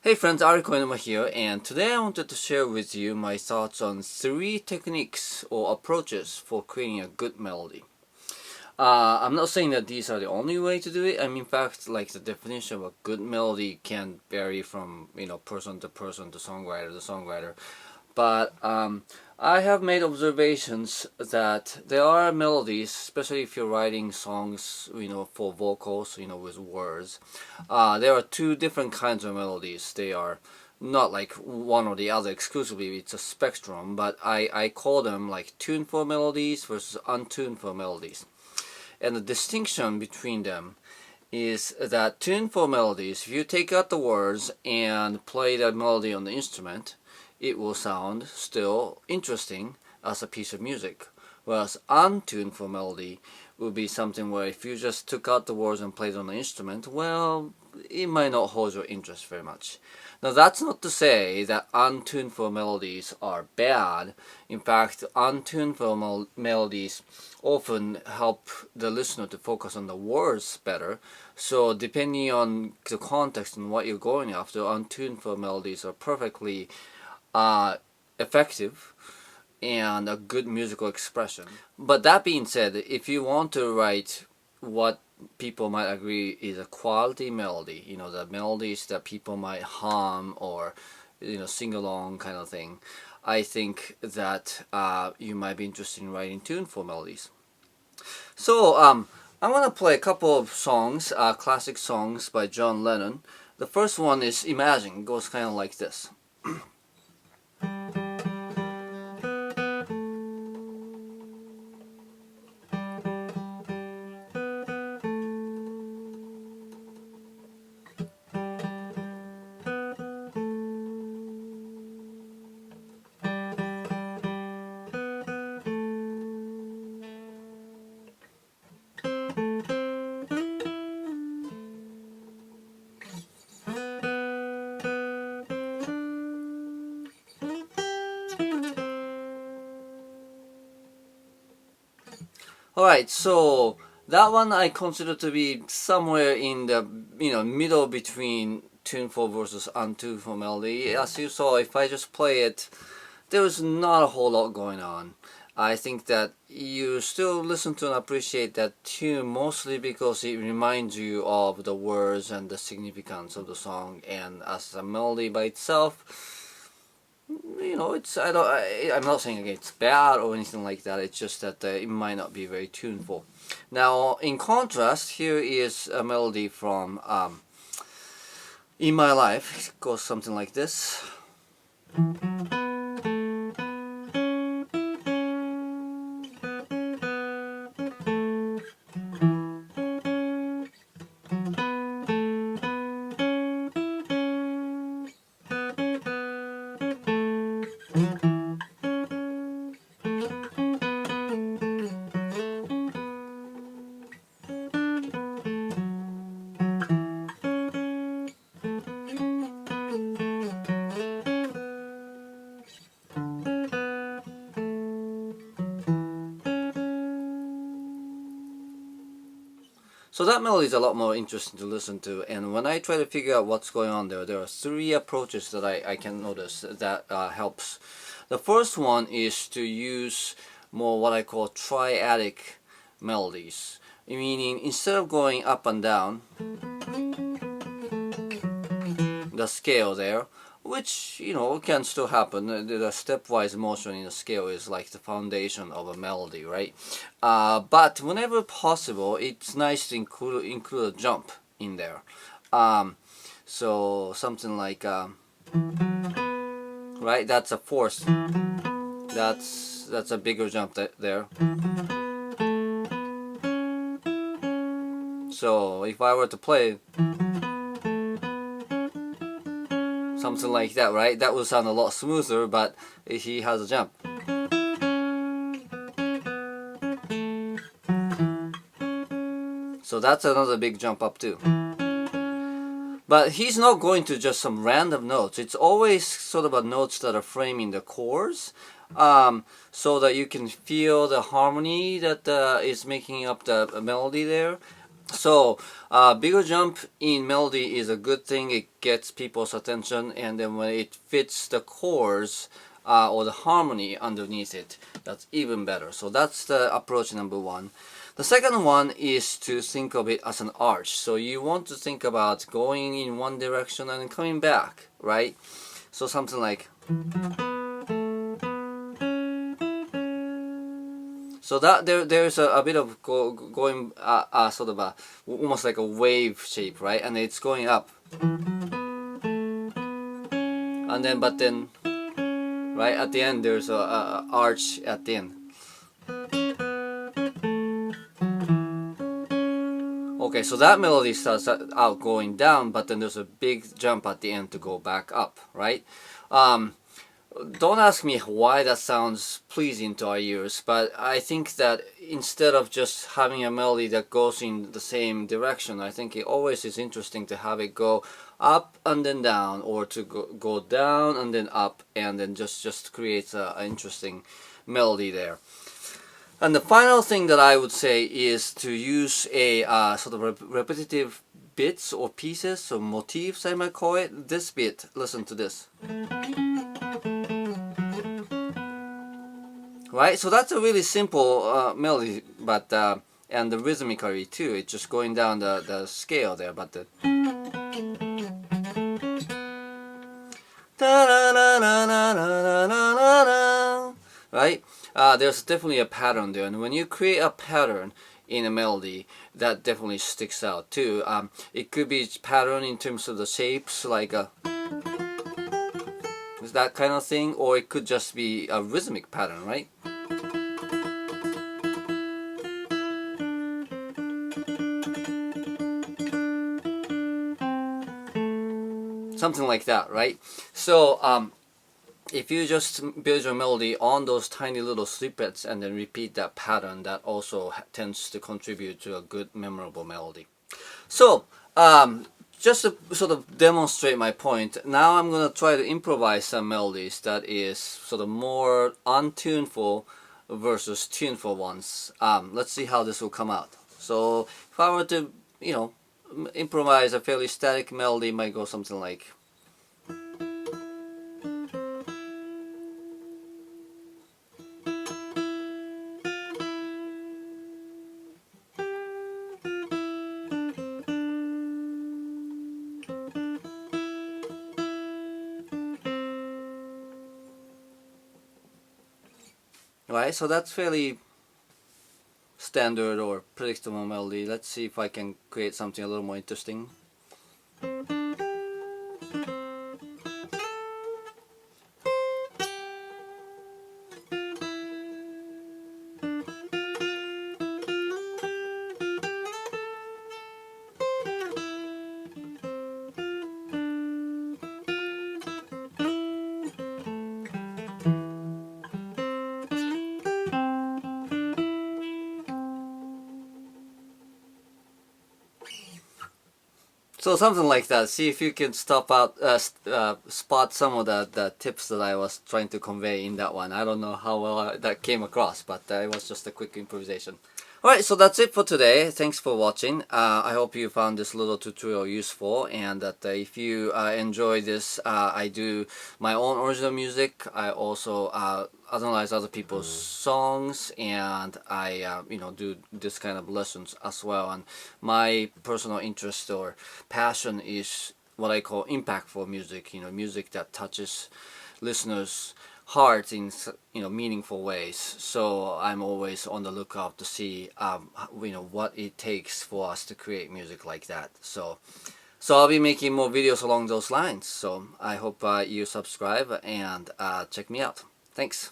Hey friends, Ari Koinuma here, and today I wanted to share with you my thoughts on 3 techniques or approaches for creating a good melody. I'm not saying that these are the only way to do it. In fact, like the definition of a good melody can vary from person to person, to songwriter. But I have made observations that there are melodies, especially if you're writing songs, for vocals, with words. There are 2 different kinds of melodies. They are not like one or the other exclusively, it's a spectrum, but I call them like tuneful melodies versus untuneful melodies. And the distinction between them is that tuneful melodies, if you take out the words and play that melody on the instrument, it will sound still interesting as a piece of music. Whereas untuneful melody would be something where if you just took out the words and played on the instrument, well, it might not hold your interest very much. Now that's not to say that untuneful melodies are bad. In fact, untuneful melodies often help the listener to focus on the words better. So depending on the context and what you're going after, untuneful melodies are perfectly effective and a good musical expression. But that being said, if you want to write what people might agree is a quality melody, the melodies that people might hum or sing along kind of thing, I think that you might be interested in writing tuneful melodies. So I'm gonna play a couple of songs, classic songs by John Lennon. The first one is Imagine. It goes kind of like this. Alright, so that one I consider to be somewhere in the middle between tuneful versus untuneful melody. As you saw, if I just play it, there's not a whole lot going on. I think that you still listen to and appreciate that tune mostly because it reminds you of the words and the significance of the song, and as a melody by itself, I'm not saying it's bad or anything like that. It's just that it might not be very tuneful. Now, in contrast, here is a melody from In My Life. It goes something like this. So that melody is a lot more interesting to listen to, and when I try to figure out what's going on there are 3 approaches that I can notice that helps. The first one is to use more what I call triadic melodies, meaning instead of going up and down the scale there, which can still happen. The stepwise motion in the scale is like the foundation of a melody, right? But whenever possible, it's nice to include a jump in there. So something like right, that's a fourth. That's a bigger jump there. So if I were to play something like that, right? That would sound a lot smoother, but he has a jump. So that's another big jump up too. But he's not going to just some random notes. It's always sort of notes that are framing the chords, so that you can feel the harmony that is making up the melody there. So bigger jump in melody is a good thing. It gets people's attention, and then when it fits the chords or the harmony underneath it, that's even better. So that's the approach number one. The second one is to think of it as an arch. So you want to think about going in one direction and then coming back, right? So something like, so that there's a bit of going sort of a almost like a wave shape, right? And it's going up, and then but then right at the end there's a arch at the end. Okay, so that melody starts out going down, but then there's a big jump at the end to go back up, right? Don't ask me why that sounds pleasing to our ears, but I think that instead of just having a melody that goes in the same direction, I think it always is interesting to have it go up and then down, or to go down and then up, and then just creates an interesting melody there. And the final thing that I would say is to use a sort of repetitive bits or pieces or motifs, I might call it. This bit, listen to this. Right, so that's a really simple melody, but and the rhythmically too. It's just going down the scale there, but the right. There's definitely a pattern there, and when you create a pattern in a melody, that definitely sticks out too. It could be pattern in terms of the shapes, like that kind of thing, or it could just be a rhythmic pattern, right? Something like that, right? So if you just build your melody on those tiny little snippets and then repeat that pattern, that also tends to contribute to a good, memorable melody. So just to sort of demonstrate my point, now I'm going to try to improvise some melodies that is sort of more untuneful versus tuneful ones. Let's see how this will come out. So if I were to, improvise a fairly static melody, it might go something like, right? So that's fairly standard or predictable melody. Let's see if I can create something a little more interesting. So something like that. See if you can spot some of the tips that I was trying to convey in that one. I don't know how well that came across, but it was just a quick improvisation. Alright, so that's it for today. Thanks for watching. I hope you found this little tutorial useful, and that if you enjoy this, I do my own original music. I also analyze other people's songs, and I do this kind of lessons as well. And my personal interest or passion is what I call impactful music. Music that touches listeners' heart in meaningful ways. So I'm always on the lookout to see what it takes for us to create music like that. So I'll be making more videos along those lines. So I hope you subscribe and check me out. Thanks.